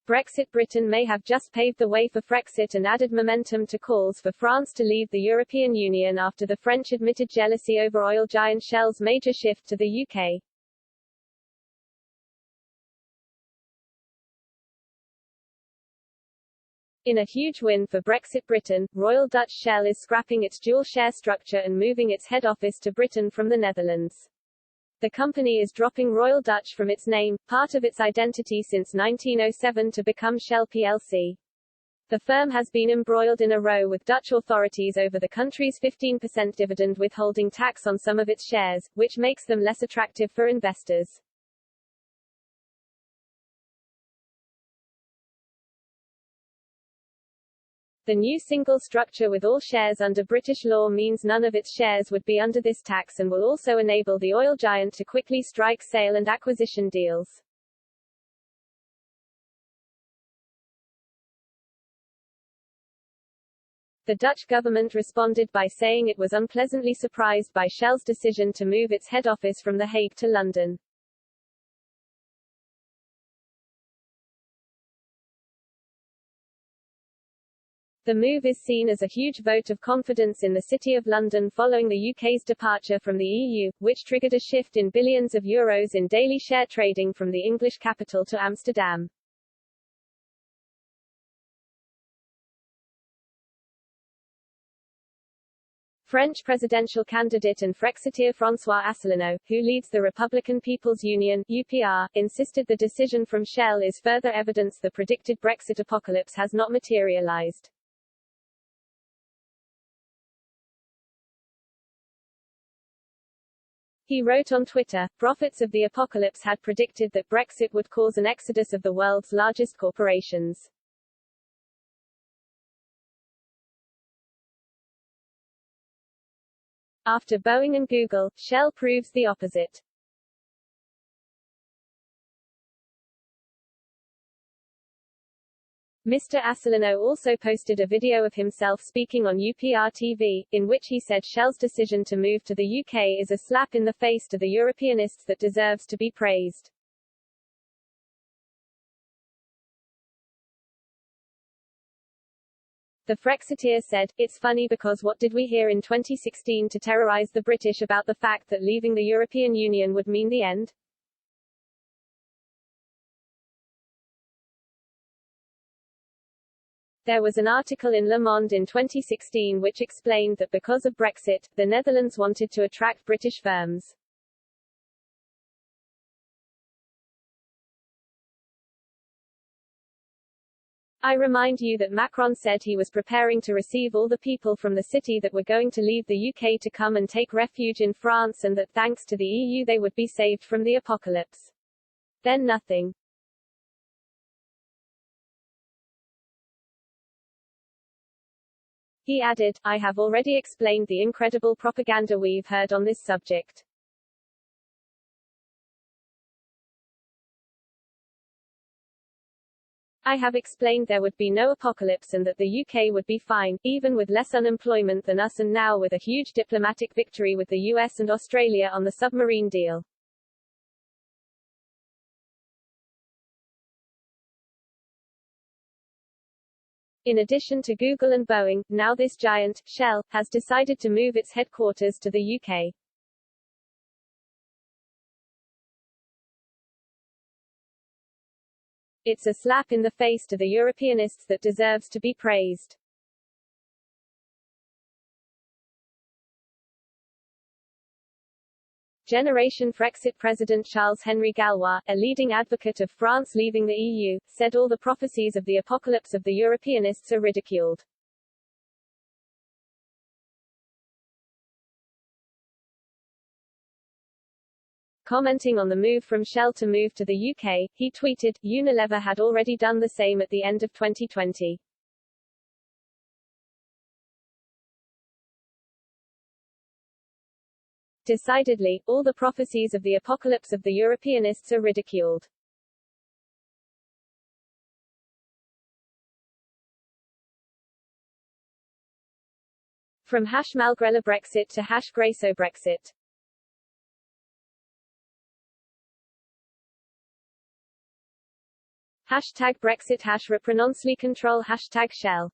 Brexit Britain may have just paved the way for Frexit and added momentum to calls for France to leave the European Union after the French admitted jealousy over oil giant Shell's major shift to the UK. In a huge win for Brexit Britain, Royal Dutch Shell is scrapping its dual-share structure and moving its head office to Britain from the Netherlands. The company is dropping Royal Dutch from its name, part of its identity since 1907, to become Shell plc. The firm has been embroiled in a row with Dutch authorities over the country's 15% dividend withholding tax on some of its shares, which makes them less attractive for investors. The new single structure with all shares under British law means none of its shares would be under this tax and will also enable the oil giant to quickly strike sale and acquisition deals. The Dutch government responded by saying it was unpleasantly surprised by Shell's decision to move its head office from The Hague to London. The move is seen as a huge vote of confidence in the City of London following the UK's departure from the EU, which triggered a shift in billions of euros in daily share trading from the English capital to Amsterdam. French presidential candidate and Frexiteer François Asselineau, who leads the Republican People's Union (UPR), insisted the decision from Shell is further evidence the predicted Brexit apocalypse has not materialized. He wrote on Twitter, "Prophets of the apocalypse had predicted that Brexit would cause an exodus of the world's largest corporations. After Boeing and Google, Shell proves the opposite." Mr. Asselineau also posted a video of himself speaking on UPR TV, in which he said Shell's decision to move to the UK is a slap in the face to the Europeanists that deserves to be praised. The Frexiteer said, "It's funny because what did we hear in 2016 to terrorize the British about the fact that leaving the European Union would mean the end? There was an article in Le Monde in 2016 which explained that because of Brexit, the Netherlands wanted to attract British firms. I remind you that Macron said he was preparing to receive all the people from the city that were going to leave the UK to come and take refuge in France and that thanks to the EU they would be saved from the apocalypse. Then nothing. He added, "I have already explained the incredible propaganda we've heard on this subject. I have explained there would be no apocalypse and that the UK would be fine, even with less unemployment than us and now with a huge diplomatic victory with the US and Australia on the submarine deal." In addition to Google and Boeing, now this giant, Shell, has decided to move its headquarters to the UK. It's a slap in the face to the Europeanists that deserves to be praised. Generation Frexit President Charles-Henri Gallois, a leading advocate of France leaving the EU, said all the prophecies of the apocalypse of the Europeanists are ridiculed. Commenting on the move from Shell to move to the UK, he tweeted, "Unilever had already done the same at the end of 2020. Decidedly, all the prophecies of the apocalypse of the Europeanists are ridiculed." From #Malgré Brexit to #GréSoBrexit. Hashtag Brexit hash repronouncely control hashtag Shell